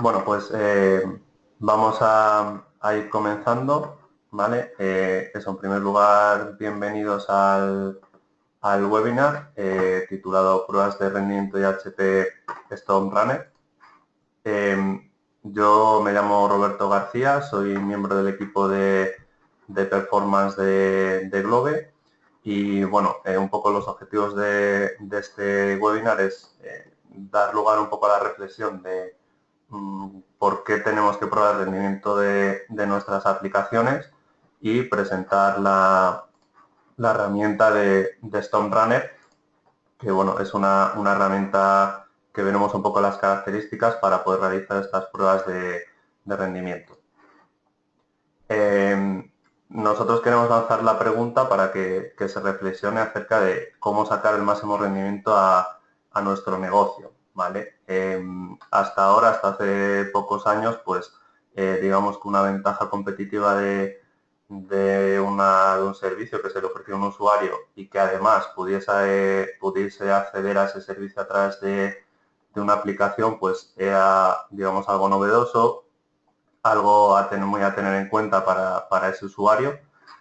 Bueno, pues vamos a ir comenzando, ¿vale? Eso, en primer lugar, bienvenidos al webinar titulado Pruebas de rendimiento de HP Stone Runner. Yo me llamo Roberto García, soy miembro del equipo de performance de Globe y, bueno, un poco los objetivos de este webinar es dar lugar un poco a la reflexión de por qué tenemos que probar el rendimiento de nuestras aplicaciones y presentar la herramienta de Stone Runner, que bueno, es una herramienta que veremos un poco las características para poder realizar estas pruebas de rendimiento. Nosotros queremos lanzar la pregunta para que se reflexione acerca de cómo sacar el máximo rendimiento a nuestro negocio, ¿vale? Hasta ahora, hasta hace pocos años, pues digamos que una ventaja competitiva de un servicio que se le ofreció a un usuario y que además pudiese acceder a ese servicio a través de una aplicación, pues era, digamos, algo novedoso, algo muy a tener en cuenta para ese usuario.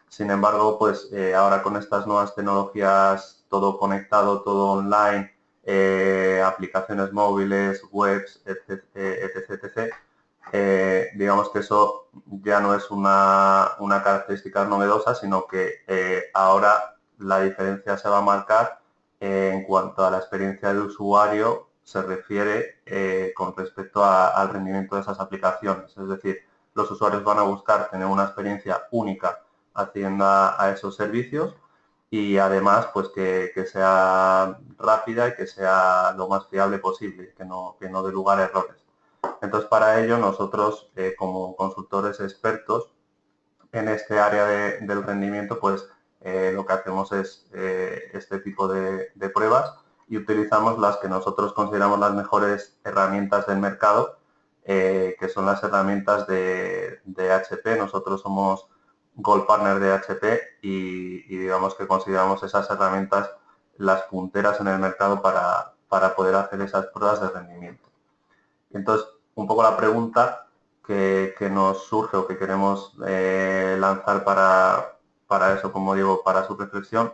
Sin embargo, pues ahora con estas nuevas tecnologías, todo conectado, todo online, aplicaciones móviles, webs, etc., etc., digamos que eso ya no es una característica novedosa, sino que ahora la diferencia se va a marcar en cuanto a la experiencia de usuario se refiere con respecto al rendimiento de esas aplicaciones. Es decir, los usuarios van a buscar tener una experiencia única accediendo a esos servicios y además pues que sea rápida y que sea lo más fiable posible, que no dé lugar a errores. Entonces, para ello, nosotros, como consultores expertos en este área del rendimiento, pues lo que hacemos es este tipo de pruebas y utilizamos las que nosotros consideramos las mejores herramientas del mercado, que son las herramientas de HP. Nosotros somos Gold Partner de HP y digamos que consideramos esas herramientas las punteras en el mercado para poder hacer esas pruebas de rendimiento. Entonces, un poco la pregunta que nos surge o que queremos lanzar para eso, como digo, para su reflexión,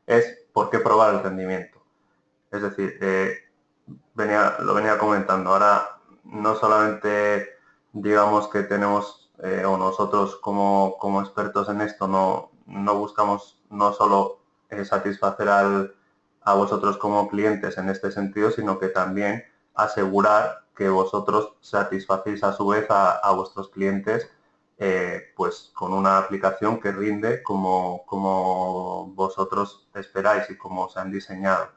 es ¿por qué probar el rendimiento? Es decir, lo venía comentando, ahora no solamente digamos que tenemos, o nosotros como expertos en esto, no buscamos no solo satisfacer a vosotros como clientes en este sentido, sino que también asegurar que vosotros satisfacéis a su vez a vuestros clientes pues con una aplicación que rinde como vosotros esperáis y como se han diseñado.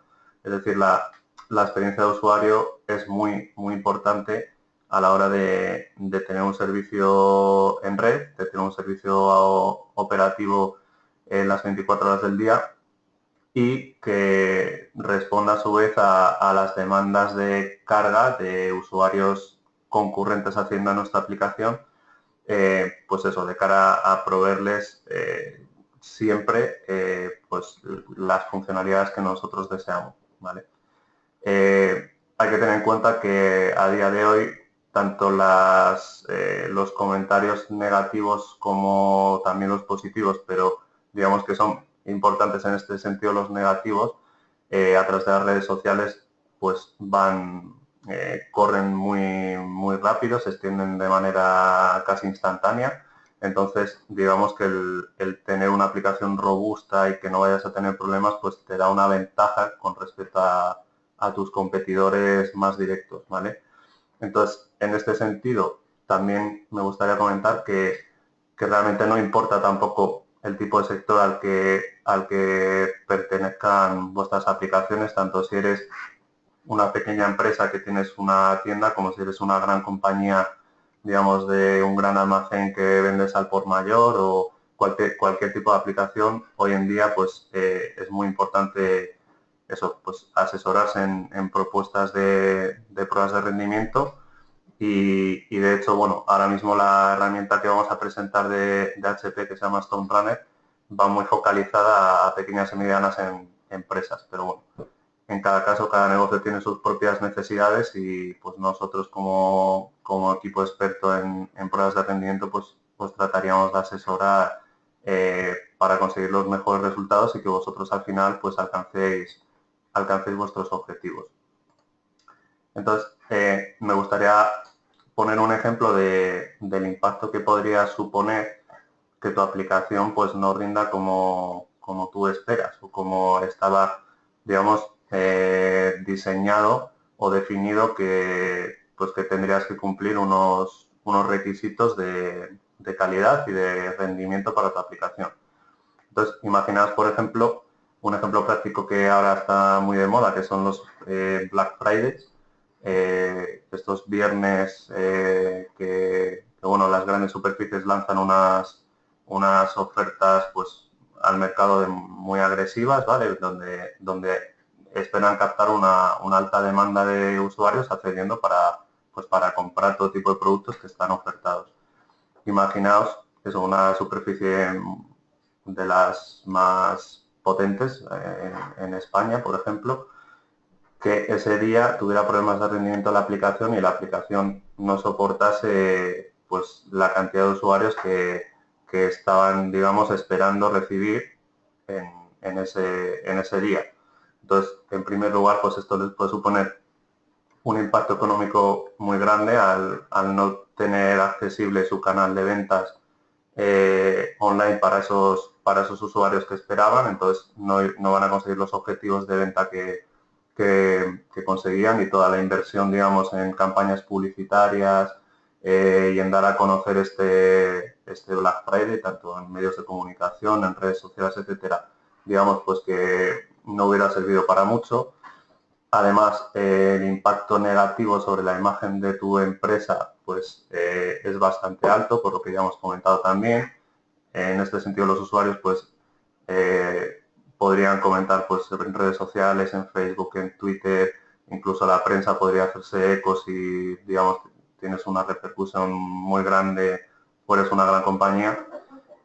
Es decir, la experiencia de usuario es muy importante a la hora de tener un servicio en red, de tener un servicio operativo en las 24 horas del día y que responda a su vez a las demandas de carga de usuarios concurrentes haciendo nuestra aplicación, pues eso, de cara a proveerles siempre pues las funcionalidades que nosotros deseamos, ¿vale? Hay que tener en cuenta que a día de hoy tanto los comentarios negativos como también los positivos, pero digamos que son importantes en este sentido los negativos, a través de las redes sociales, pues corren muy rápido, se extienden de manera casi instantánea. Entonces, digamos que el tener una aplicación robusta y que no vayas a tener problemas, pues te da una ventaja con respecto a tus competidores más directos, ¿vale? Entonces, en este sentido, también me gustaría comentar que realmente no importa tampoco el tipo de sector al que pertenezcan vuestras aplicaciones, tanto si eres una pequeña empresa que tienes una tienda como si eres una gran compañía, digamos, de un gran almacén que vendes al por mayor o cualquier tipo de aplicación. Hoy en día, pues, es muy importante eso, pues asesorarse en propuestas de pruebas de rendimiento y de hecho, bueno, ahora mismo la herramienta que vamos a presentar de HP, que se llama StoneRunner, va muy focalizada a pequeñas y medianas empresas, pero bueno. en cada caso, cada negocio tiene sus propias necesidades y pues nosotros como equipo experto en pruebas de rendimiento pues trataríamos de asesorar para conseguir los mejores resultados y que vosotros al final pues alcancéis vuestros objetivos. Entonces, me gustaría poner un ejemplo del impacto que podría suponer que tu aplicación pues no rinda como tú esperas o como estaba, digamos, diseñado o definido que tendrías que cumplir unos requisitos de calidad y de rendimiento para tu aplicación. Entonces, imaginaos, por ejemplo, un ejemplo práctico que ahora está muy de moda, que son los Black Fridays, estos viernes bueno, las grandes superficies lanzan unas ofertas pues al mercado muy agresivas, ¿vale? Donde esperan captar una alta demanda de usuarios accediendo para comprar todo tipo de productos que están ofertados. Imaginaos que es una superficie de las más potentes en España, por ejemplo, que ese día tuviera problemas de rendimiento de la aplicación y la aplicación no soportase pues la cantidad de usuarios que estaban, digamos, esperando recibir en ese día. Entonces, en primer lugar, pues esto les puede suponer un impacto económico muy grande al no tener accesible su canal de ventas online para esos usuarios que esperaban, entonces no van a conseguir los objetivos de venta que conseguían y toda la inversión, digamos, en campañas publicitarias y en dar a conocer este Black Friday, tanto en medios de comunicación, en redes sociales, etcétera, digamos, pues que no hubiera servido para mucho. Además, el impacto negativo sobre la imagen de tu empresa pues es bastante alto, por lo que ya hemos comentado también. En este sentido, los usuarios pues podrían comentar pues en redes sociales, en Facebook, en Twitter, incluso la prensa podría hacerse eco si, digamos, tienes una repercusión muy grande o eres una gran compañía.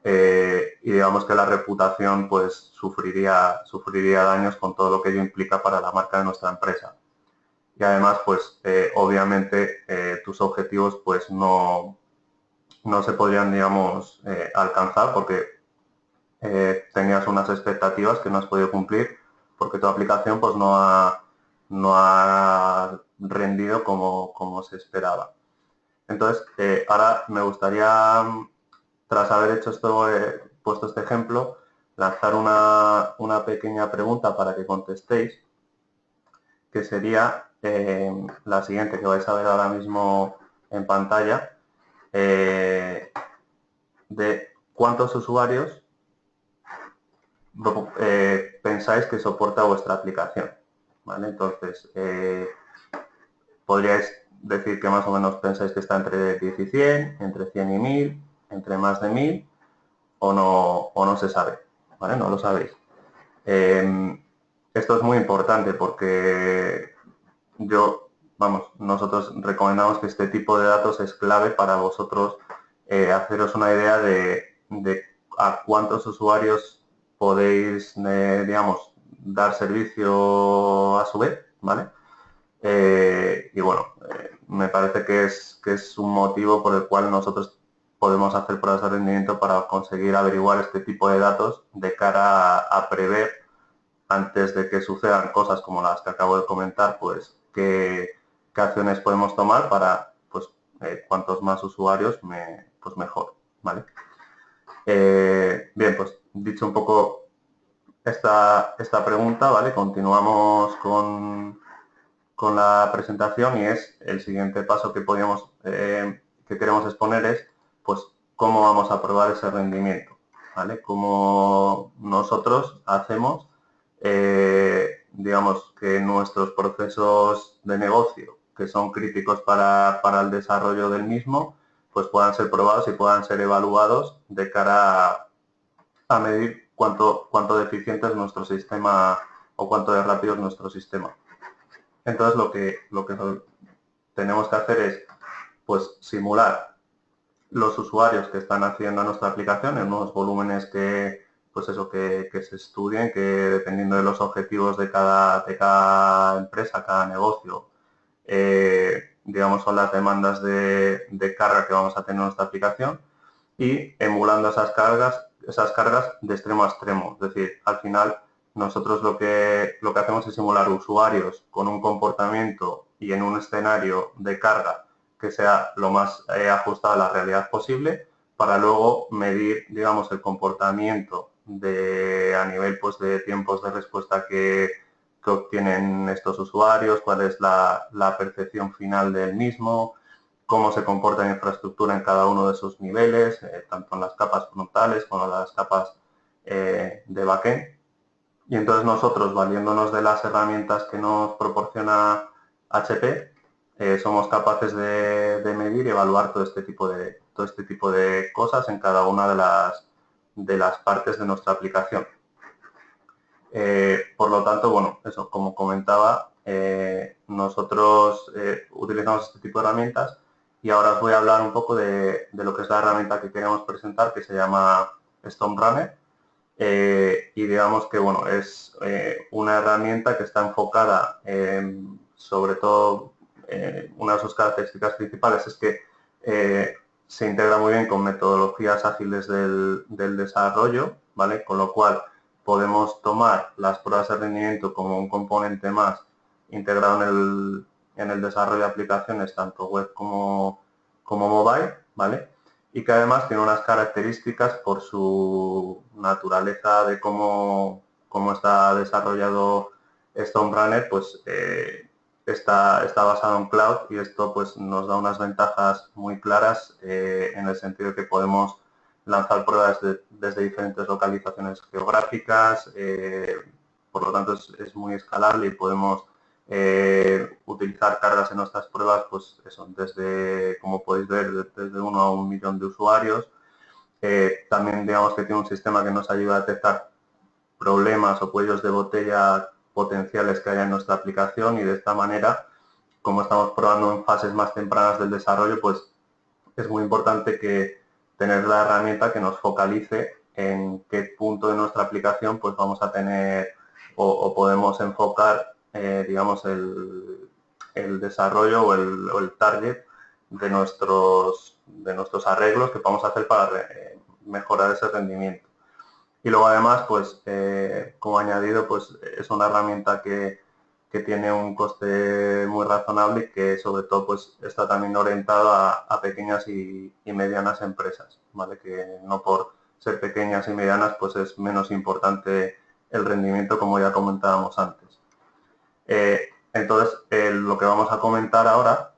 Y digamos que la reputación pues sufriría daños con todo lo que ello implica para la marca de nuestra empresa. Y además, pues obviamente tus objetivos pues no se podrían, digamos, alcanzar porque tenías unas expectativas que no has podido cumplir porque tu aplicación pues no ha rendido como se esperaba. Entonces, ahora me gustaría, tras haber hecho puesto este ejemplo, lanzar una pequeña pregunta para que contestéis, que sería la siguiente, que vais a ver ahora mismo en pantalla, de cuántos usuarios pensáis que soporta vuestra aplicación, ¿vale? Entonces, podríais decir que más o menos pensáis que está entre 10 y 100, entre 100 y 1000, entre más de 1000, o no se sabe, ¿vale? No lo sabéis. Esto es muy importante porque nosotros recomendamos que este tipo de datos es clave para vosotros haceros una idea de a cuántos usuarios podéis, digamos, dar servicio a su vez, ¿vale? Y bueno, me parece que es un motivo por el cual nosotros podemos hacer pruebas de rendimiento para conseguir averiguar este tipo de datos de cara a prever, antes de que sucedan cosas como las que acabo de comentar, pues qué acciones podemos tomar para, pues, cuantos más usuarios, pues mejor, ¿vale? Bien, pues dicho un poco esta pregunta, ¿vale? Continuamos con la presentación y es el siguiente paso que queremos exponer es, pues, cómo vamos a probar ese rendimiento, ¿vale? Cómo nosotros hacemos, digamos, que nuestros procesos de negocio, que son críticos para el desarrollo del mismo, pues puedan ser probados y puedan ser evaluados de cara a medir cuánto de eficiente es nuestro sistema o cuánto de rápido es nuestro sistema. Entonces, lo que tenemos que hacer es, pues, simular los usuarios que están accediendo a nuestra aplicación en unos volúmenes que pues eso, que se estudien, que dependiendo de los objetivos de cada empresa, cada negocio, digamos, son las demandas de carga que vamos a tener en nuestra aplicación y emulando esas cargas de extremo a extremo. Es decir, al final nosotros lo que hacemos es simular usuarios con un comportamiento y en un escenario de carga que sea lo más ajustado a la realidad posible para luego medir, digamos, el comportamiento a nivel pues, de tiempos de respuesta que obtienen estos usuarios, cuál es la percepción final del mismo, cómo se comporta la infraestructura en cada uno de esos niveles, tanto en las capas frontales como en las capas de backend. Y entonces nosotros, valiéndonos de las herramientas que nos proporciona HP, somos capaces de medir y evaluar todo este tipo de cosas en cada una de las partes de nuestra aplicación. Por lo tanto, bueno, eso, como comentaba, nosotros utilizamos este tipo de herramientas y ahora os voy a hablar un poco de lo que es la herramienta que queremos presentar, que se llama StoneRunner. Y digamos que, bueno, es una herramienta que está enfocada sobre todo, una de sus características principales es que se integra muy bien con metodologías ágiles del desarrollo, ¿vale? Con lo cual podemos tomar las pruebas de rendimiento como un componente más integrado en el desarrollo de aplicaciones, tanto web como mobile, ¿vale? Y que además tiene unas características por su naturaleza de cómo está desarrollado StoneRunner, pues está basado en cloud y esto pues nos da unas ventajas muy claras en el sentido de que podemos lanzar pruebas desde diferentes localizaciones geográficas, por lo tanto es muy escalable y podemos utilizar cargas en nuestras pruebas, pues eso, desde, como podéis ver, desde 1 a 1 millón de usuarios. También digamos que tiene un sistema que nos ayuda a detectar problemas o cuellos de botella potenciales que haya en nuestra aplicación y de esta manera, como estamos probando en fases más tempranas del desarrollo, pues es muy importante que tener la herramienta que nos focalice en qué punto de nuestra aplicación pues vamos a tener o podemos enfocar digamos el desarrollo o el target de nuestros arreglos que vamos a hacer para mejorar ese rendimiento. Y luego además, pues como añadido, pues es una herramienta que tiene un coste muy razonable y que sobre todo pues está también orientado a pequeñas y medianas empresas, ¿vale? Que no por ser pequeñas y medianas pues es menos importante el rendimiento como ya comentábamos antes. Entonces, lo que vamos a comentar ahora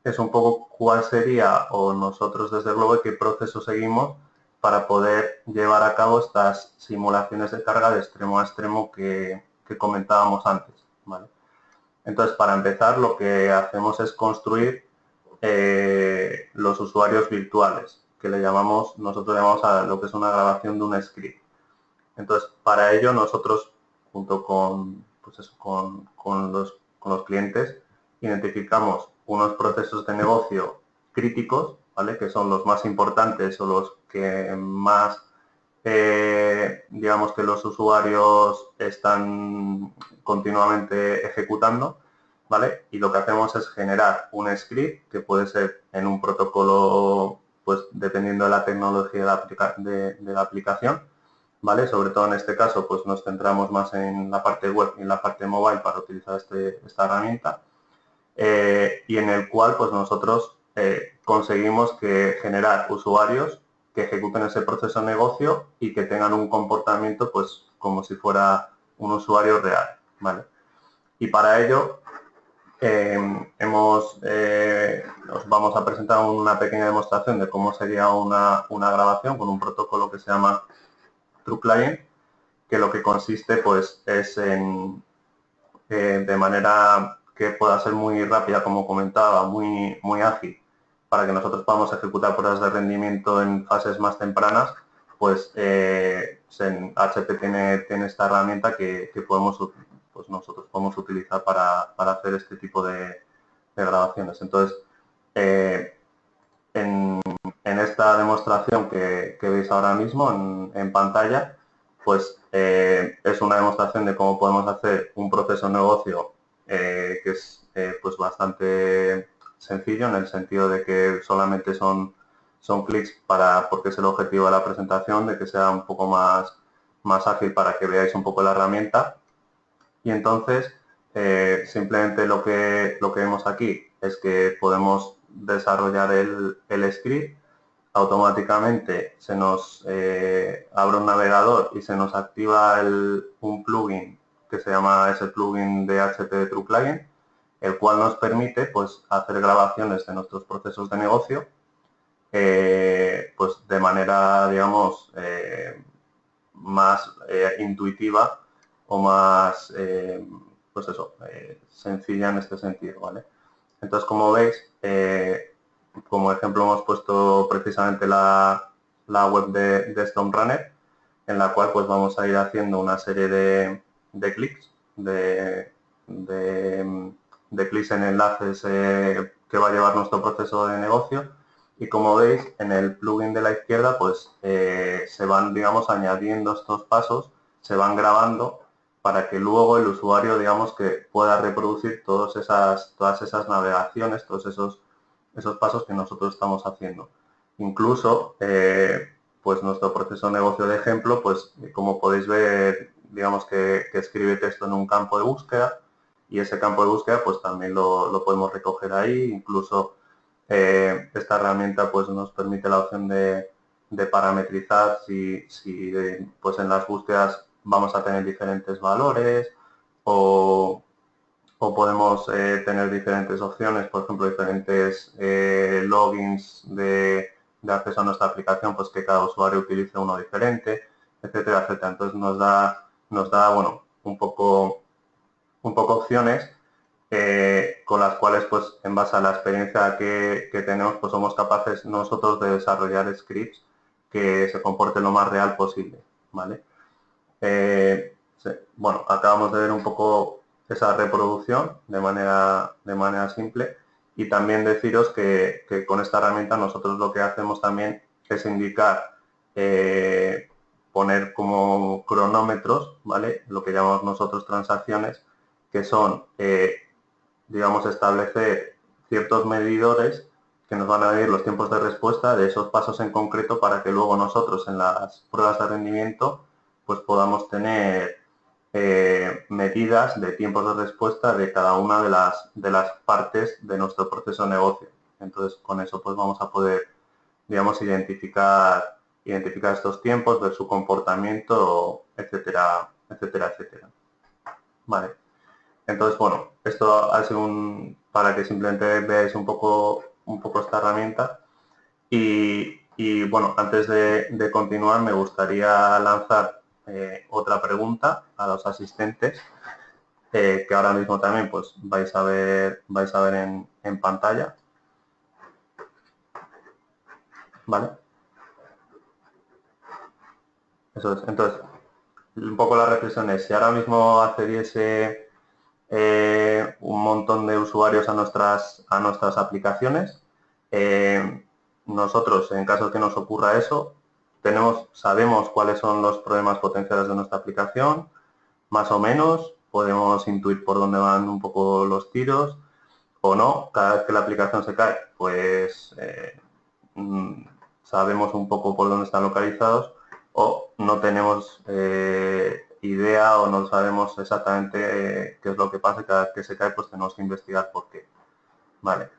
es un poco cuál sería, o nosotros desde Globe, qué proceso seguimos para poder llevar a cabo estas simulaciones de carga de extremo a extremo que comentábamos antes, ¿vale? Entonces, para empezar, lo que hacemos es construir los usuarios virtuales, que nosotros llamamos a lo que es una grabación de un script. Entonces, para ello, nosotros, junto con, pues eso, con los clientes, identificamos unos procesos de negocio críticos, ¿vale? Que son los más importantes o los que más, digamos que los usuarios están continuamente ejecutando, ¿vale? Y lo que hacemos es generar un script que puede ser en un protocolo, pues dependiendo de la tecnología de la aplicación, ¿vale? Sobre todo en este caso, pues nos centramos más en la parte web y en la parte mobile para utilizar esta herramienta, y en el cual pues nosotros conseguimos generar usuarios que ejecuten ese proceso de negocio y que tengan un comportamiento pues como si fuera un usuario real, ¿vale? Y para ello os vamos a presentar una pequeña demostración de cómo sería una grabación con un protocolo que se llama TrueClient, que lo que consiste pues es en, de manera que pueda ser muy rápida, como comentaba, muy ágil, para que nosotros podamos ejecutar pruebas de rendimiento en fases más tempranas, pues HP tiene esta herramienta que pues nosotros podemos utilizar para hacer este tipo de grabaciones. Entonces, en esta demostración que veis ahora mismo en pantalla, pues es una demostración de cómo podemos hacer un proceso de negocio que es pues bastante sencillo, en el sentido de que solamente son clics porque es el objetivo de la presentación, de que sea un poco más ágil para que veáis un poco la herramienta. Y entonces, simplemente lo que vemos aquí es que podemos desarrollar el script, automáticamente se nos abre un navegador y se nos activa un plugin que se llama ese plugin de HP True Client, el cual nos permite pues hacer grabaciones de nuestros procesos de negocio pues de manera, digamos, más intuitiva o más, pues eso, sencilla en este sentido, ¿vale? Entonces, como veis, como ejemplo hemos puesto precisamente la web de StoneRunner, en la cual pues vamos a ir haciendo una serie de clics, de clics en enlaces que va a llevar nuestro proceso de negocio. Y como veis, en el plugin de la izquierda, pues se van, digamos, añadiendo estos pasos, se van grabando para que luego el usuario, digamos, que pueda reproducir todas esas navegaciones, todos esos pasos que nosotros estamos haciendo. Incluso, pues nuestro proceso de negocio de ejemplo, pues como podéis ver, digamos que escribe texto en un campo de búsqueda, y ese campo de búsqueda pues también lo podemos recoger ahí. Incluso esta herramienta pues nos permite la opción de parametrizar si pues en las búsquedas vamos a tener diferentes valores o podemos tener diferentes opciones, por ejemplo, diferentes logins de acceso a nuestra aplicación, pues que cada usuario utilice uno diferente, etcétera, etcétera. Entonces nos da bueno, un poco opciones con las cuales, pues, en base a la experiencia que tenemos, pues somos capaces nosotros de desarrollar scripts que se comporten lo más real posible, ¿vale? Bueno, acabamos de ver un poco esa reproducción de manera simple, y también deciros que con esta herramienta nosotros lo que hacemos también es indicar, poner como cronómetros, ¿vale? Lo que llamamos nosotros transacciones, que son, digamos, establecer ciertos medidores que nos van a medir los tiempos de respuesta de esos pasos en concreto, para que luego nosotros en las pruebas de rendimiento pues podamos tener medidas de tiempos de respuesta de cada una de las partes de nuestro proceso de negocio. Entonces, con eso pues vamos a poder, digamos, identificar estos tiempos, ver su comportamiento, etcétera, etcétera, etcétera. Vale. Entonces, bueno, esto ha sido para que simplemente veáis un poco esta herramienta. Y bueno, antes de continuar, me gustaría lanzar otra pregunta a los asistentes, que ahora mismo también pues vais a ver en pantalla. ¿Vale? Eso es. Entonces, un poco la reflexión es, si ahora mismo accediese un montón de usuarios a nuestras aplicaciones, nosotros, en caso de que nos ocurra eso, sabemos cuáles son los problemas potenciales de nuestra aplicación, más o menos, podemos intuir por dónde van un poco los tiros, o no. Cada vez que la aplicación se cae, pues sabemos un poco por dónde están localizados, o no tenemos idea, o no sabemos exactamente qué es lo que pasa. Cada vez que se cae, pues tenemos que investigar por qué. Vale.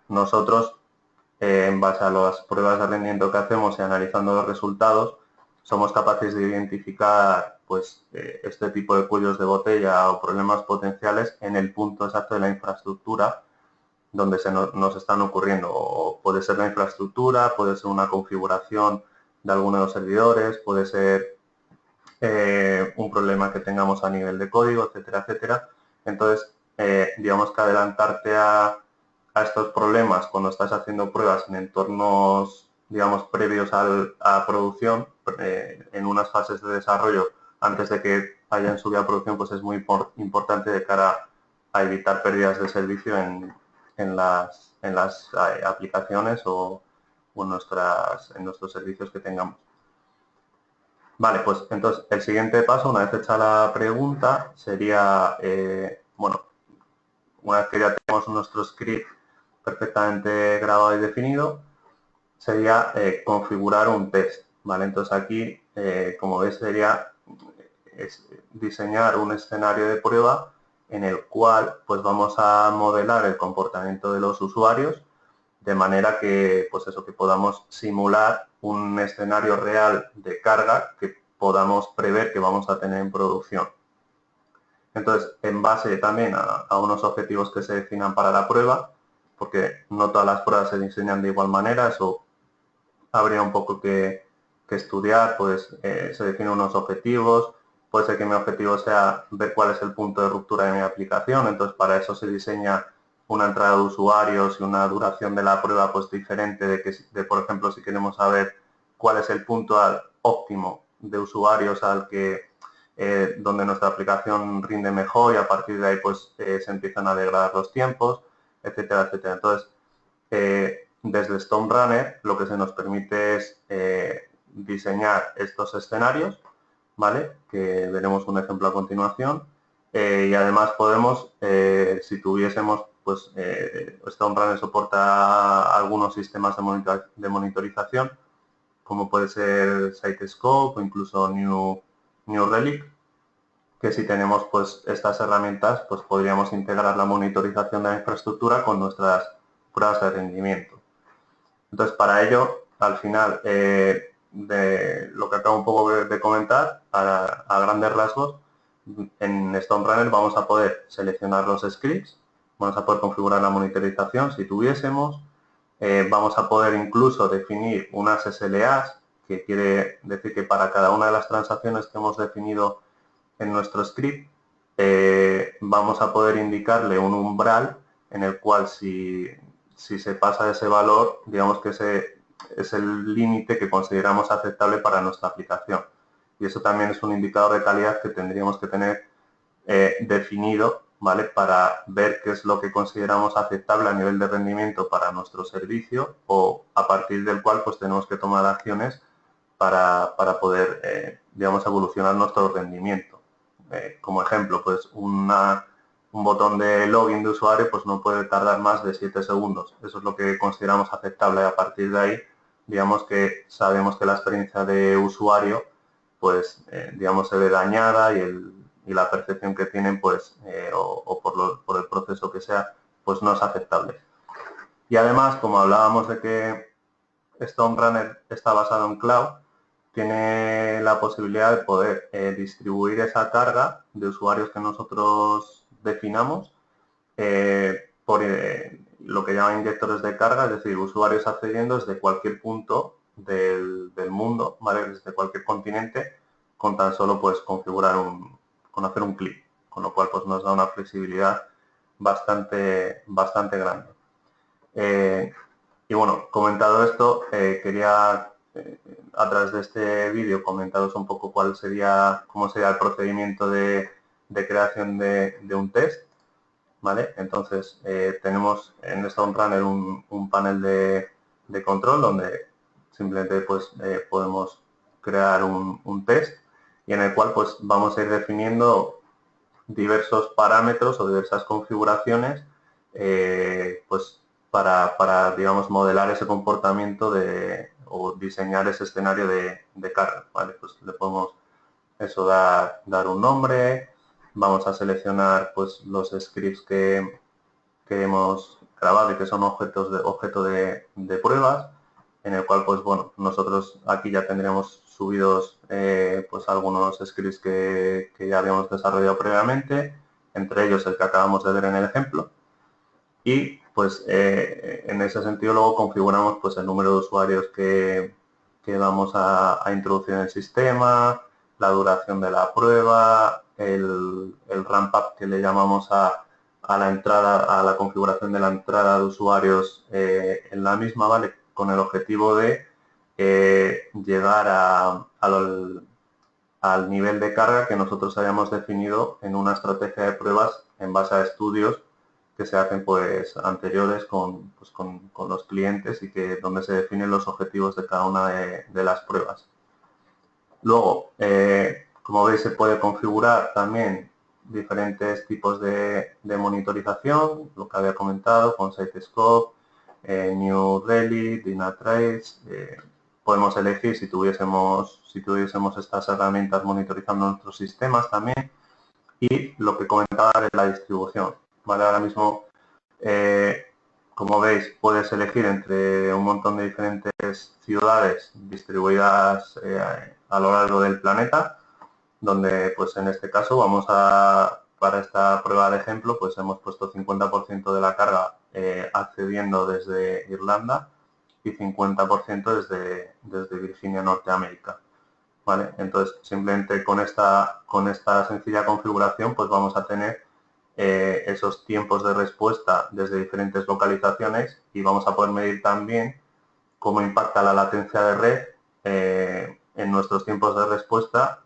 Nosotros, en base a las pruebas de rendimiento que hacemos y analizando los resultados, somos capaces de identificar pues este tipo de cuellos de botella o problemas potenciales en el punto exacto de la infraestructura donde nos están ocurriendo. O puede ser la infraestructura, puede ser una configuración de alguno de los servidores, puede ser un problema que tengamos a nivel de código, etcétera, etcétera. Entonces, digamos que adelantarte a estos problemas cuando estás haciendo pruebas en entornos, digamos, previos a producción, en unas fases de desarrollo antes de que hayan subido a producción, pues es muy importante de cara a evitar pérdidas de servicio en las aplicaciones o en nuestros servicios que tengamos. Vale, pues entonces el siguiente paso, una vez hecha la pregunta, sería, bueno, una vez que ya tenemos nuestro script perfectamente grabado y definido, sería configurar un test, ¿vale? Entonces aquí, como veis, sería diseñar un escenario de prueba en el cual pues vamos a modelar el comportamiento de los usuarios de manera que, pues eso, que podamos simular un escenario real de carga que podamos prever que vamos a tener en producción. Entonces, en base también a unos objetivos que se definan para la prueba, porque no todas las pruebas se diseñan de igual manera, eso habría un poco que estudiar, pues se definen unos objetivos, puede ser que mi objetivo sea ver cuál es el punto de ruptura de mi aplicación, entonces para eso se diseña una entrada de usuarios y una duración de la prueba pues diferente de por ejemplo, si queremos saber cuál es el punto óptimo de usuarios al que donde nuestra aplicación rinde mejor y a partir de ahí pues se empiezan a degradar los tiempos, etcétera, etcétera. Entonces, desde StoneRunner lo que se nos permite es diseñar estos escenarios, ¿vale? Que veremos un ejemplo a continuación. Y además podemos, si tuviésemos, pues StoneRunner soporta algunos sistemas de monitorización, como puede ser Sitescope o incluso New Relic, que si tenemos pues estas herramientas, pues podríamos integrar la monitorización de la infraestructura con nuestras pruebas de rendimiento. Entonces, para ello, al final, de lo que acabo un poco de comentar, a grandes rasgos, en StoneRunner vamos a poder seleccionar los scripts, vamos a poder configurar la monitorización si tuviésemos, vamos a poder incluso definir unas SLAs, que quiere decir que para cada una de las transacciones que hemos definido en nuestro script, vamos a poder indicarle un umbral en el cual si se pasa ese valor, digamos que ese es el límite que consideramos aceptable para nuestra aplicación. Y eso también es un indicador de calidad que tendríamos que tener definido, ¿vale? Para ver qué es lo que consideramos aceptable a nivel de rendimiento para nuestro servicio o a partir del cual pues tenemos que tomar acciones para poder, digamos, evolucionar nuestro rendimiento. Como ejemplo, pues un botón de login de usuario pues no puede tardar más de 7 segundos. Eso es lo que consideramos aceptable. A partir de ahí, digamos que sabemos que la experiencia de usuario, pues, digamos, se ve dañada y la percepción que tienen, pues, o por el proceso que sea, pues no es aceptable. Y además, como hablábamos de que StoneRunner está basado en cloud, tiene la posibilidad de poder distribuir esa carga de usuarios que nosotros definamos por lo que llaman inyectores de carga, es decir, usuarios accediendo desde cualquier punto del mundo, ¿vale? Desde cualquier continente, con tan solo pues configurar con hacer un clic, con lo cual pues nos da una flexibilidad bastante grande. Y bueno, comentado esto, quería a través de este vídeo comentaros un poco cómo sería el procedimiento de creación de un test, ¿vale? Entonces, tenemos en StoneRunner un panel de control donde simplemente pues podemos crear un test y en el cual pues vamos a ir definiendo diversos parámetros o diversas configuraciones pues para, digamos, modelar ese comportamiento o diseñar ese escenario de carga, ¿vale? Pues le podemos dar un nombre, vamos a seleccionar pues los scripts que hemos grabado y que son objeto de pruebas, en el cual pues bueno, nosotros aquí ya tendríamos subidos pues algunos scripts que ya habíamos desarrollado previamente, entre ellos el que acabamos de ver en el ejemplo, y pues en ese sentido luego configuramos pues el número de usuarios que vamos a introducir en el sistema, la duración de la prueba, el ramp up que le llamamos a la entrada, a la configuración de la entrada de usuarios en la misma, ¿vale? Con el objetivo de llegar al nivel de carga que nosotros hayamos definido en una estrategia de pruebas en base a estudios que se hacen pues anteriores con los clientes y donde se definen los objetivos de cada una de las pruebas. Luego, como veis, se puede configurar también diferentes tipos de monitorización, lo que había comentado, con SiteScope, New Relic, Dynatrace. Podemos elegir si tuviésemos estas herramientas monitorizando nuestros sistemas también. Y lo que comentaba de la distribución, ¿vale? Ahora mismo, como veis, puedes elegir entre un montón de diferentes ciudades distribuidas a lo largo del planeta, donde, pues en este caso, para esta prueba de ejemplo, pues hemos puesto 50% de la carga accediendo desde Irlanda y 50% desde Virginia, Norteamérica. ¿Vale? Entonces, simplemente con esta sencilla configuración, pues vamos a tener esos tiempos de respuesta desde diferentes localizaciones y vamos a poder medir también cómo impacta la latencia de red en nuestros tiempos de respuesta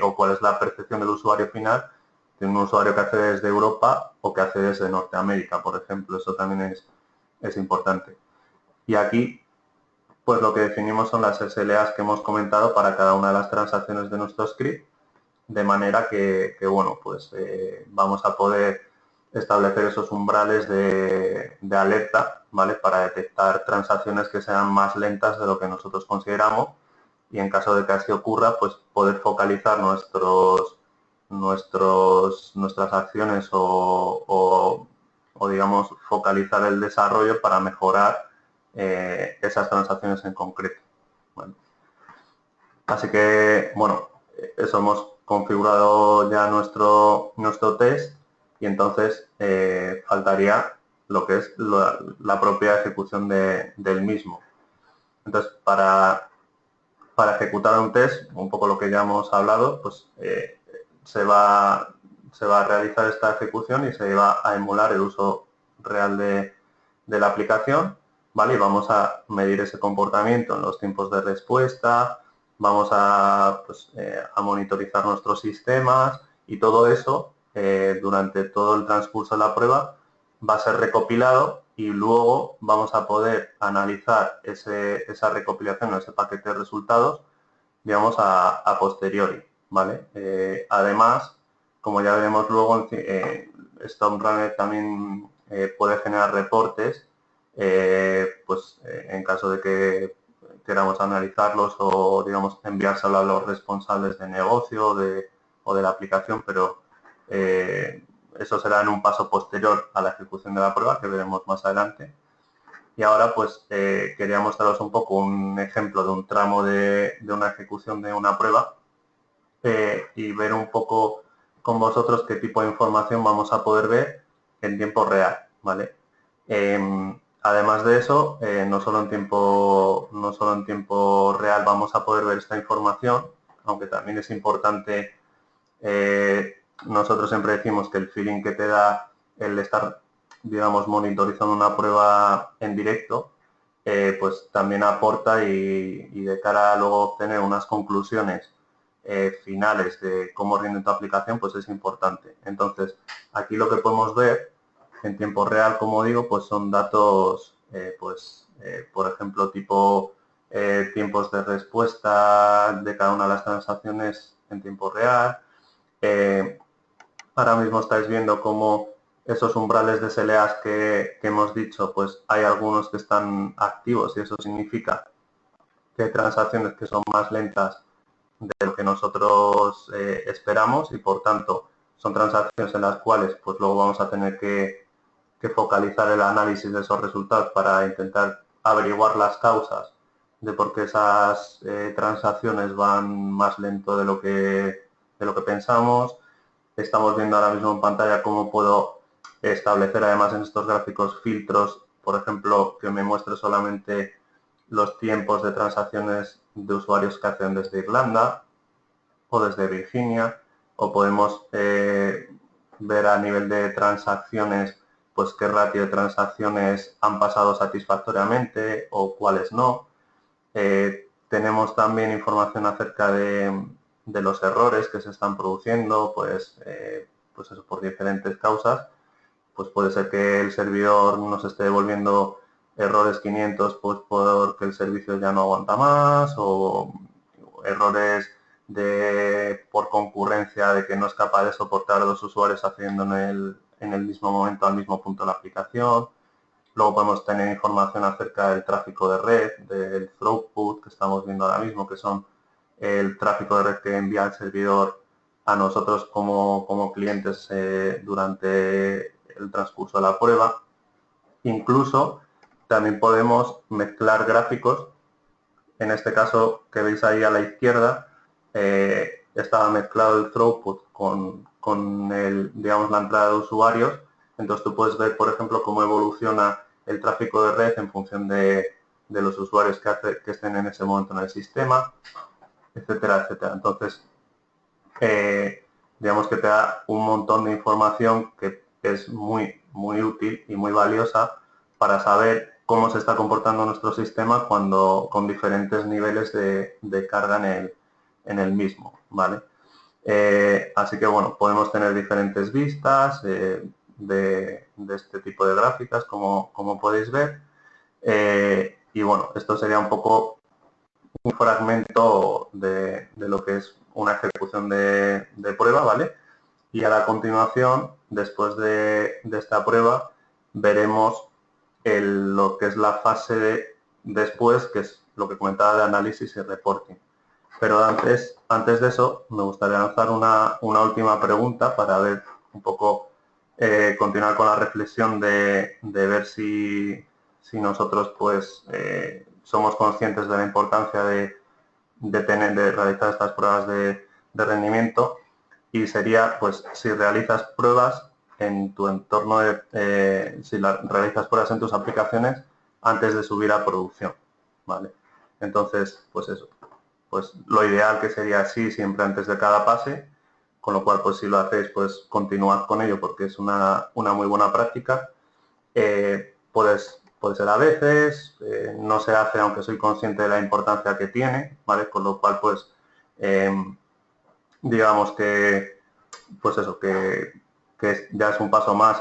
o cuál es la percepción del usuario final de un usuario que accede desde Europa o que accede desde Norteamérica, por ejemplo. Eso también es importante. Y aquí, pues lo que definimos son las SLAs que hemos comentado para cada una de las transacciones de nuestro script, de manera que bueno, pues vamos a poder establecer esos umbrales de alerta, ¿vale? Para detectar transacciones que sean más lentas de lo que nosotros consideramos y en caso de que así ocurra, pues poder focalizar nuestras acciones o digamos, focalizar el desarrollo para mejorar esas transacciones en concreto. Bueno. Así que, bueno, eso hemos configurado ya nuestro test y entonces faltaría lo que es la propia ejecución del mismo. Entonces, para ejecutar un test, un poco lo que ya hemos hablado, pues se va a realizar esta ejecución y se va a emular el uso real de la aplicación, ¿vale? Y vamos a medir ese comportamiento en los tiempos de respuesta, vamos a monitorizar nuestros sistemas y todo eso durante todo el transcurso de la prueba va a ser recopilado y luego vamos a poder analizar esa recopilación, ese paquete de resultados, digamos, a posteriori, ¿vale? Además, como ya veremos luego, StormRunner también puede generar reportes, en caso de que queramos analizarlos o, digamos, enviárselo a los responsables de negocio o de la aplicación, pero eso será en un paso posterior a la ejecución de la prueba, que veremos más adelante. Y ahora, pues, quería mostraros un poco un ejemplo de un tramo de una ejecución de una prueba y ver un poco con vosotros qué tipo de información vamos a poder ver en tiempo real, ¿vale? Además de eso, no solo en tiempo real vamos a poder ver esta información, aunque también es importante. Nosotros siempre decimos que el feeling que te da el estar, digamos, monitorizando una prueba en directo, pues también aporta y de cara a luego obtener unas conclusiones finales de cómo rinde tu aplicación, pues es importante. Entonces, aquí lo que podemos ver en tiempo real, como digo, pues son datos, por ejemplo, tipo tiempos de respuesta de cada una de las transacciones en tiempo real. Ahora mismo estáis viendo cómo esos umbrales de SLAs que hemos dicho, pues hay algunos que están activos y eso significa que hay transacciones que son más lentas de lo que nosotros esperamos y por tanto son transacciones en las cuales pues luego vamos a tener que focalizar el análisis de esos resultados para intentar averiguar las causas de por qué esas transacciones van más lento de lo que pensamos. Estamos viendo ahora mismo en pantalla cómo puedo establecer además en estos gráficos filtros, por ejemplo, que me muestre solamente los tiempos de transacciones de usuarios que hacen desde Irlanda o desde Virginia, o podemos ver a nivel de transacciones pues qué ratio de transacciones han pasado satisfactoriamente o cuáles no. Tenemos también información acerca de los errores que se están produciendo, pues eso por diferentes causas. Pues puede ser que el servidor nos esté devolviendo errores 500 pues porque el servicio ya no aguanta más, o errores por concurrencia, de que no es capaz de soportar a 2 usuarios accediendo en el mismo momento al mismo punto de la aplicación. Luego podemos tener información acerca del tráfico de red, del throughput que estamos viendo ahora mismo, que son el tráfico de red que envía el servidor a nosotros como clientes durante el transcurso de la prueba. Incluso también podemos mezclar gráficos. En este caso que veis ahí a la izquierda, estaba mezclado el throughput con digamos, la entrada de usuarios. Entonces tú puedes ver, por ejemplo, cómo evoluciona el tráfico de red en función de los usuarios que estén en ese momento en el sistema, etcétera, etcétera. Entonces, digamos que te da un montón de información que es muy, muy útil y muy valiosa para saber cómo se está comportando nuestro sistema con diferentes niveles de carga en el mismo, ¿vale? Así que, bueno, podemos tener diferentes vistas de este tipo de gráficas, como podéis ver. Y, bueno, esto sería un poco un fragmento de lo que es una ejecución de prueba, ¿vale? Y a la continuación, después de esta prueba, veremos lo que es la fase después, que es lo que comentaba de análisis y reporting. Pero antes de eso, me gustaría lanzar una última pregunta para ver un poco, continuar con la reflexión de ver si nosotros pues somos conscientes de la importancia de realizar estas pruebas de rendimiento, y sería pues si realizas pruebas en tu entorno, si realizas pruebas en tus aplicaciones antes de subir a producción, ¿vale? Entonces, pues eso, pues lo ideal que sería así siempre antes de cada pase, con lo cual pues si lo hacéis pues continuad con ello porque es una muy buena práctica. Puede ser a veces, no se hace aunque soy consciente de la importancia que tiene, ¿vale? Con lo cual pues digamos que pues eso, que ya es un paso más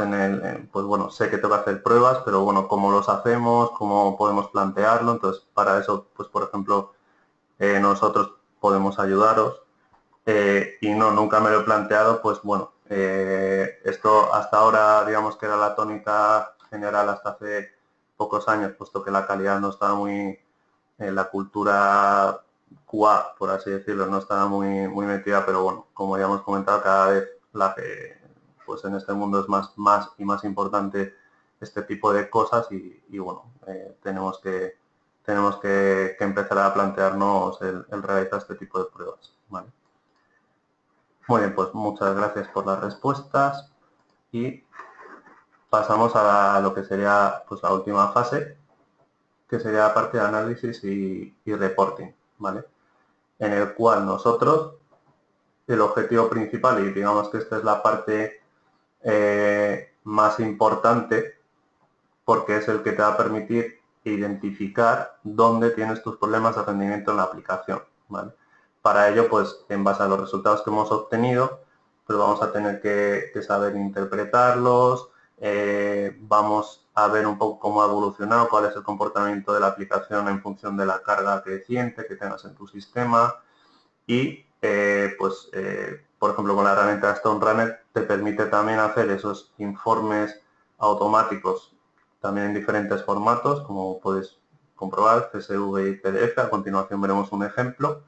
pues bueno, sé que tengo que hacer pruebas, pero bueno, cómo los hacemos, cómo podemos plantearlo. Entonces, para eso, pues por ejemplo, nosotros podemos ayudaros. Y no, nunca me lo he planteado, pues bueno, esto hasta ahora, digamos que era la tónica general hasta hace pocos años, puesto que la calidad no estaba muy, la cultura QA, por así decirlo, no estaba muy metida, pero bueno, como ya hemos comentado, cada vez pues en este mundo es más y más importante este tipo de cosas y bueno, tenemos que empezar a plantearnos el realizar este tipo de pruebas, ¿vale? Muy bien, pues muchas gracias por las respuestas y pasamos a lo que sería pues la última fase, que sería la parte de análisis y reporting, ¿vale? En el cual nosotros, el objetivo principal, y digamos que esta es la parte más importante, porque es el que te va a permitir identificar dónde tienes tus problemas de rendimiento en la aplicación, ¿vale? Para ello, pues, en base a los resultados que hemos obtenido, pues vamos a tener que saber interpretarlos, vamos a ver un poco cómo ha evolucionado, cuál es el comportamiento de la aplicación en función de la carga creciente que tengas en tu sistema y, por ejemplo, con la herramienta StoneRunner te permite también hacer esos informes automáticos también en diferentes formatos, como puedes comprobar, CSV y PDF. A continuación veremos un ejemplo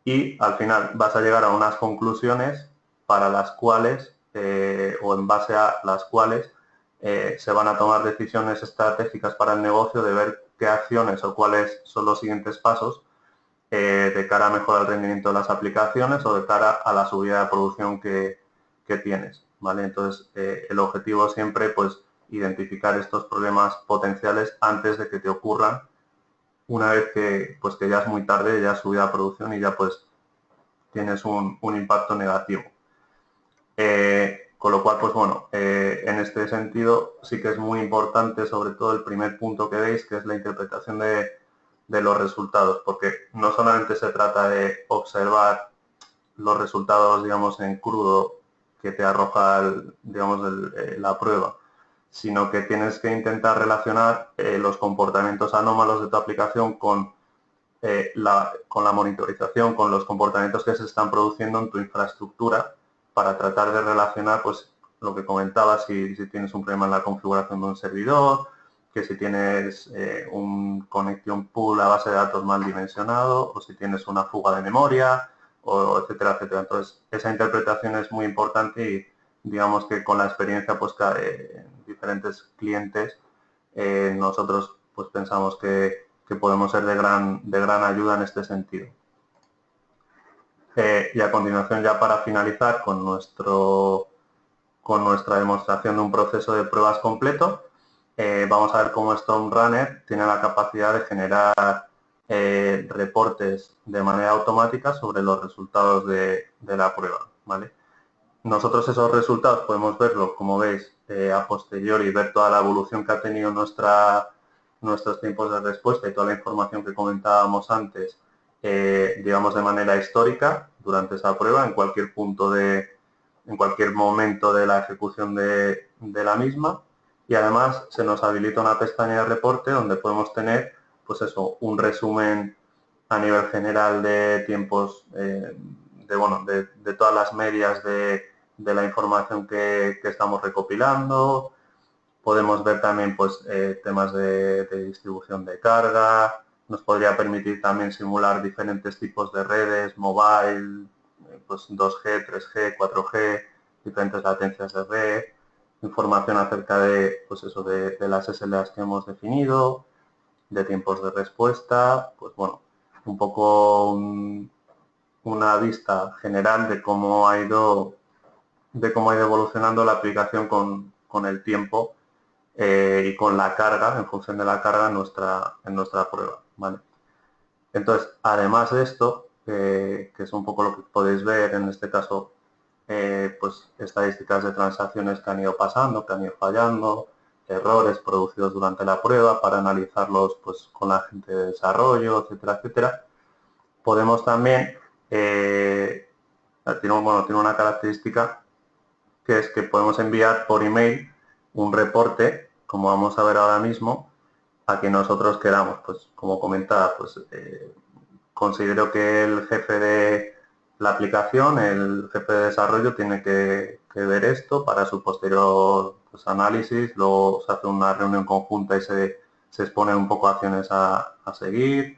y al final vas a llegar a unas conclusiones para las cuales, o en base a las cuales, se van a tomar decisiones estratégicas para el negocio de ver qué acciones o cuáles son los siguientes pasos de cara a mejorar el rendimiento de las aplicaciones o de cara a la subida de producción que tienes, ¿vale? Entonces, el objetivo siempre, pues, identificar estos problemas potenciales antes de que te ocurran, una vez que ya es muy tarde, ya has subido a producción y ya, pues, tienes un impacto negativo. Con lo cual, pues bueno, en este sentido sí que es muy importante, sobre todo el primer punto que veis, que es la interpretación de los resultados, porque no solamente se trata de observar los resultados, digamos, en crudo que te arroja, la prueba, sino que tienes que intentar relacionar los comportamientos anómalos de tu aplicación con con la monitorización, con los comportamientos que se están produciendo en tu infraestructura para tratar de relacionar, pues, lo que comentaba, si tienes un problema en la configuración de un servidor, que si tienes un connection pool a base de datos mal dimensionado, o si tienes una fuga de memoria, o etcétera, etcétera. Entonces, esa interpretación es muy importante y digamos que con la experiencia pues diferentes clientes, nosotros pues pensamos que podemos ser de gran ayuda en este sentido. Y a continuación, ya para finalizar con nuestra demostración de un proceso de pruebas completo, vamos a ver cómo StormRunner tiene la capacidad de generar reportes de manera automática sobre los resultados de la prueba, ¿vale? Nosotros esos resultados podemos verlos, como veis, a posteriori, ver toda la evolución que ha tenido nuestros tiempos de respuesta y toda la información que comentábamos antes, digamos, de manera histórica durante esa prueba, en cualquier momento de la ejecución de la misma. Y además se nos habilita una pestaña de reporte donde podemos tener, pues eso, un resumen a nivel general de tiempos, de todas las medias de la información que estamos recopilando. Podemos ver también pues, temas de distribución de carga. Nos podría permitir también simular diferentes tipos de redes, mobile, pues 2G, 3G, 4G, diferentes latencias de red, información acerca de, pues eso, de las SLAs que hemos definido, de tiempos de respuesta, pues bueno, un poco una vista general de cómo ha ido evolucionando la aplicación con el tiempo y con la carga, en función de la carga en nuestra prueba, ¿vale? Entonces, además de esto, que es un poco lo que podéis ver en este caso, pues estadísticas de transacciones que han ido pasando, que han ido fallando, errores producidos durante la prueba para analizarlos pues con la gente de desarrollo, etcétera, etcétera. Podemos también, tiene una característica que es que podemos enviar por email un reporte, como vamos a ver ahora mismo, a quien nosotros queramos. Pues como comentaba, pues considero que el jefe de la aplicación, el jefe de desarrollo, tiene que ver esto para su posterior pues, análisis. Luego se hace una reunión conjunta y se exponen un poco acciones a seguir,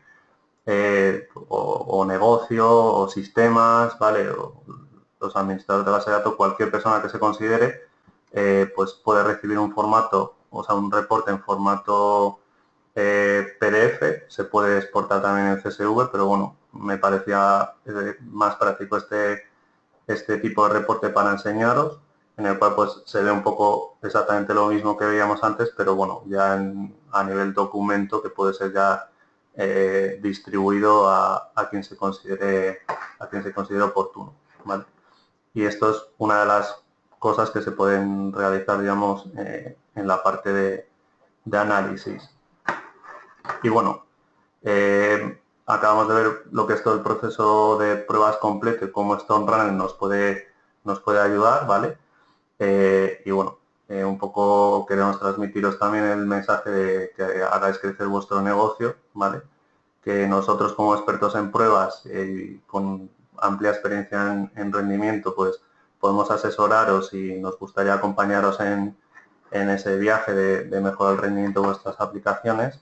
o negocio, o sistemas, ¿vale? O los administradores de base de datos, cualquier persona que se considere, pues puede recibir un formato, o sea, un reporte en formato PDF, se puede exportar también en CSV, pero bueno, me parecía más práctico este tipo de reporte para enseñaros, en el cual pues se ve un poco exactamente lo mismo que veíamos antes, pero bueno, ya a nivel documento, que puede ser ya distribuido a quien se considere oportuno, ¿vale? Y esto es una de las cosas que se pueden realizar, digamos, en la parte de análisis. Y bueno, acabamos de ver lo que es todo el proceso de pruebas completo y cómo StormRunner nos puede ayudar, ¿vale? Y bueno, un poco queremos transmitiros también el mensaje de que hagáis crecer vuestro negocio, ¿vale? Que nosotros, como expertos en pruebas y con amplia experiencia en rendimiento, pues podemos asesoraros y nos gustaría acompañaros en ese viaje de mejorar el rendimiento de vuestras aplicaciones.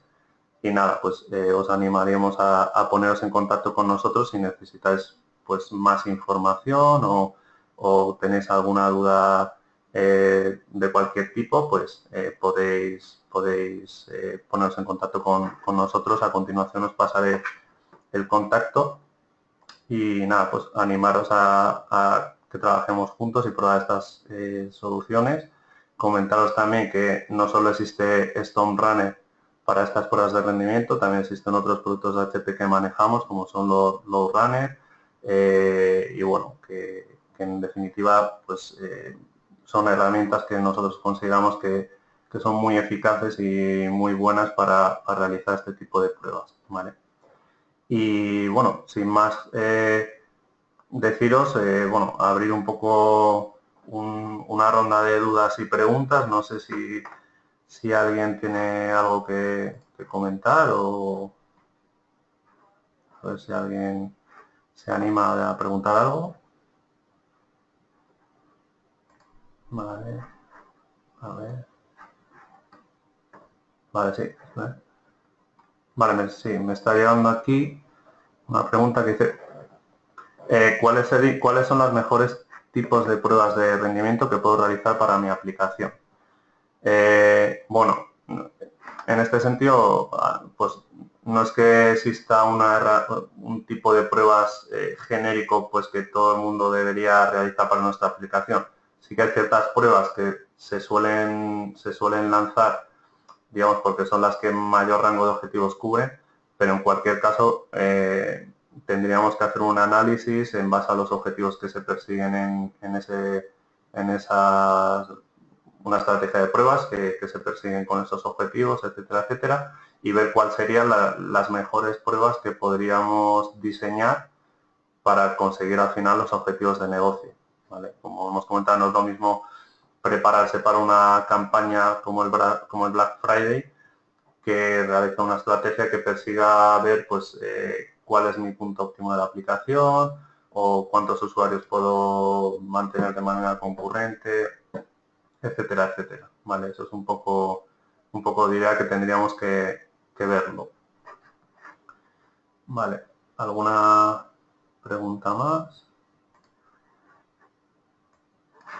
Y nada, pues os animaríamos a poneros en contacto con nosotros si necesitáis pues más información o tenéis alguna duda de cualquier tipo, pues podéis poneros en contacto con nosotros. A continuación os pasaré el contacto y nada, pues animaros a que trabajemos juntos y probar estas soluciones. Comentaros también que no solo existe StormRunner para estas pruebas de rendimiento, también existen otros productos de HP que manejamos, como son los LowRunner, y bueno, que en definitiva pues son herramientas que nosotros consideramos que son muy eficaces y muy buenas para realizar este tipo de pruebas, ¿vale? Y bueno, sin más deciros, bueno, abrir un poco una ronda de dudas y preguntas. No sé si alguien tiene algo que comentar o... A ver si alguien se anima a preguntar algo. Vale, a ver. Vale, sí. Vale, sí, me está llegando aquí una pregunta que dice, ¿cuáles son los mejores tipos de pruebas de rendimiento que puedo realizar para mi aplicación? Bueno, en este sentido, pues no es que exista un tipo de pruebas genérico pues que todo el mundo debería realizar para nuestra aplicación. Sí que hay ciertas pruebas que se suelen lanzar, digamos, porque son las que mayor rango de objetivos cubren, pero en cualquier caso tendríamos que hacer un análisis en base a los objetivos que se persiguen en esas, una estrategia de pruebas que se persiguen con esos objetivos, etcétera, etcétera, y ver cuáles serían las mejores pruebas que podríamos diseñar para conseguir al final los objetivos de negocio, ¿vale? Como hemos comentado, no es lo mismo prepararse para una campaña como el Black Friday que realiza una estrategia que persiga ver pues cuál es mi punto óptimo de la aplicación o cuántos usuarios puedo mantener de manera concurrente, etcétera, etcétera. Vale, eso es un poco de idea que tendríamos que verlo. Vale, ¿alguna pregunta más?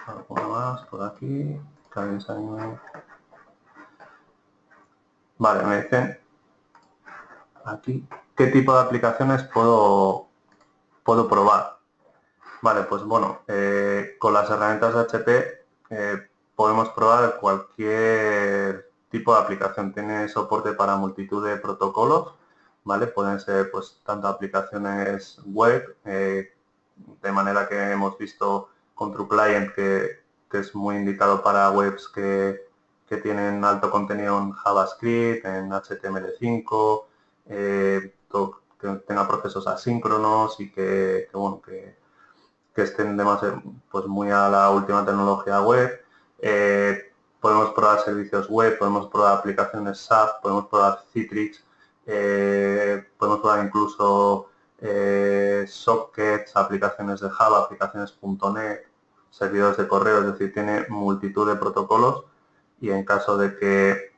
¿Alguna más por aquí? ¿Que alguien se anime? Vale, me dicen aquí, ¿qué tipo de aplicaciones puedo probar? Vale, pues bueno, con las herramientas de HP podemos probar cualquier tipo de aplicación. Tiene soporte para multitud de protocolos, ¿vale? Pueden ser pues tanto aplicaciones web, de manera que hemos visto con TrueClient que es muy indicado para webs que tienen alto contenido en JavaScript, en HTML5, que tenga procesos asíncronos y bueno, que estén pues muy a la última tecnología web. Podemos probar servicios web, podemos probar aplicaciones SAP, podemos probar Citrix, podemos probar incluso sockets, aplicaciones de Java, aplicaciones.net, servidores de correo, es decir, tiene multitud de protocolos y en caso de que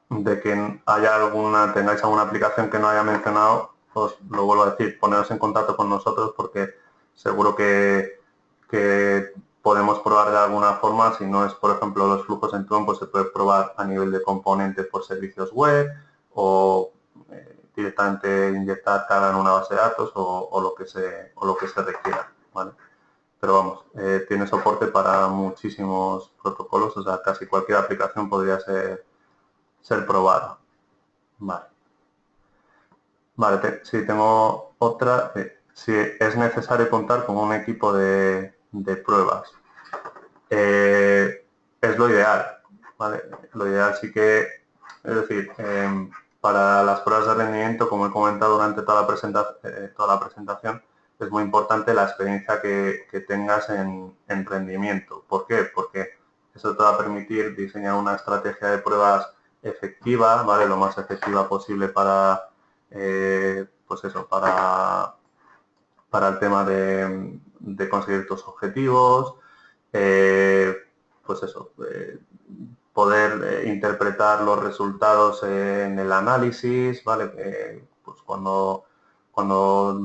tengáis alguna aplicación que no haya mencionado, os lo vuelvo a decir, poneros en contacto con nosotros porque seguro que podemos probar de alguna forma. Si no es, por ejemplo, los flujos en Tron, pues se puede probar a nivel de componentes por servicios web o directamente inyectar carga en una base de datos o lo que se requiera, ¿vale? Pero vamos, tiene soporte para muchísimos protocolos, o sea, casi cualquier aplicación podría ser probada. Vale. Vale, sí, tengo otra. Si es necesario contar con un equipo de pruebas. Es lo ideal, ¿vale? Lo ideal sí que, es decir, para las pruebas de rendimiento, como he comentado durante toda la presentación, es muy importante la experiencia que tengas en rendimiento. ¿Por qué? Porque eso te va a permitir diseñar una estrategia de pruebas efectiva, ¿vale? Lo más efectiva posible para, pues eso, para el tema de conseguir tus objetivos, pues eso, poder interpretar los resultados en el análisis, ¿vale? Pues cuando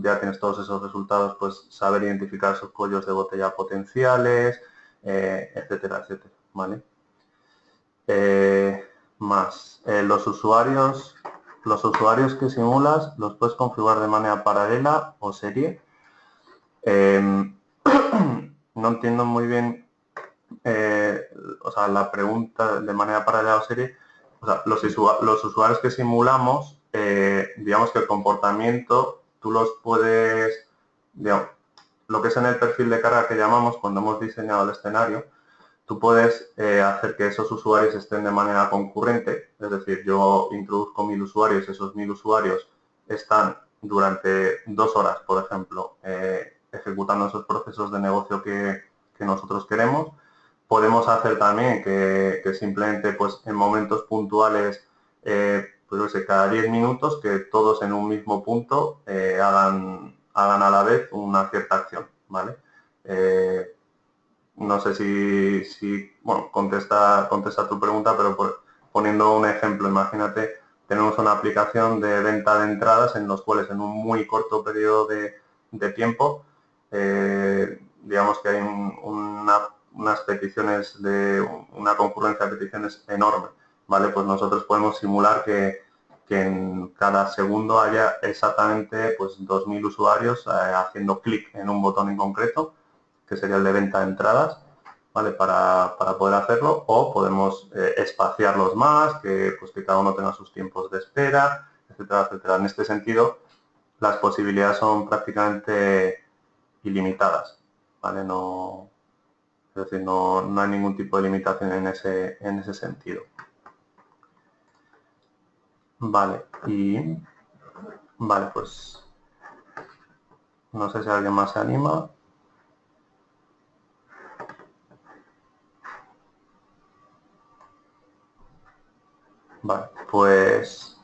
ya tienes todos esos resultados, pues saber identificar esos cuellos de botella potenciales, etcétera, etcétera, ¿vale? Más, los usuarios que simulas los puedes configurar de manera paralela o serie. No entiendo muy bien o sea, la pregunta de manera paralela o serie. O sea, los usuarios que simulamos, digamos que el comportamiento tú los puedes, digamos, lo que es en el perfil de carga que llamamos cuando hemos diseñado el escenario, tú puedes hacer que esos usuarios estén de manera concurrente, es decir, yo introduzco 1000 usuarios, esos 1000 usuarios están durante 2 horas, por ejemplo, ejecutando esos procesos de negocio que nosotros queremos. Podemos hacer también que simplemente pues en momentos puntuales pues no sé, cada 10 minutos que todos en un mismo punto hagan a la vez una cierta acción, ¿vale? No sé si bueno, contesta tu pregunta, pero poniendo un ejemplo, imagínate, tenemos una aplicación de venta de entradas en los cuales en un muy corto periodo de tiempo, digamos que hay unas peticiones una concurrencia de peticiones enorme, ¿vale? Pues nosotros podemos simular que en cada segundo haya exactamente pues 2.000 usuarios haciendo clic en un botón en concreto, que sería el de venta de entradas, ¿vale? Para poder hacerlo, o podemos espaciarlos más, pues que cada uno tenga sus tiempos de espera, etcétera, etcétera. En este sentido, las posibilidades son prácticamente ilimitadas, ¿vale? Es decir, no hay ningún tipo de limitación en ese sentido. Vale, vale, pues no sé si alguien más se anima. Vale, pues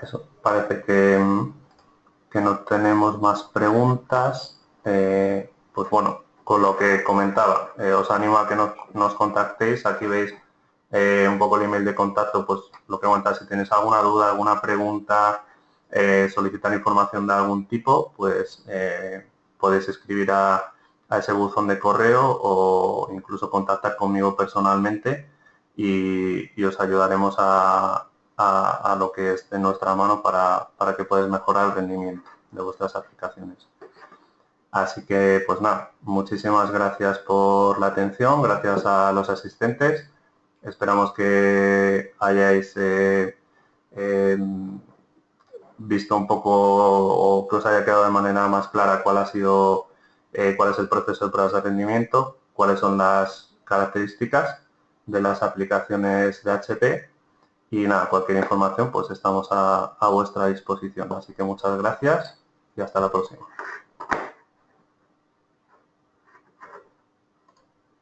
eso, parece que no tenemos más preguntas. Pues bueno, con lo que comentaba, os animo a que nos contactéis. Aquí veis un poco el email de contacto, pues lo que comentáis, si tenéis alguna duda, alguna pregunta, solicitar información de algún tipo, pues podéis escribir a ese buzón de correo o incluso contactar conmigo personalmente y os ayudaremos a lo que esté en nuestra mano para que podáis mejorar el rendimiento de vuestras aplicaciones. Así que, pues nada, muchísimas gracias por la atención, gracias a los asistentes. Esperamos que hayáis visto un poco o que os haya quedado de manera más clara cuál es el proceso de pruebas de rendimiento, cuáles son las características de las aplicaciones de HP y nada, cualquier información pues estamos a vuestra disposición. Así que muchas gracias y hasta la próxima.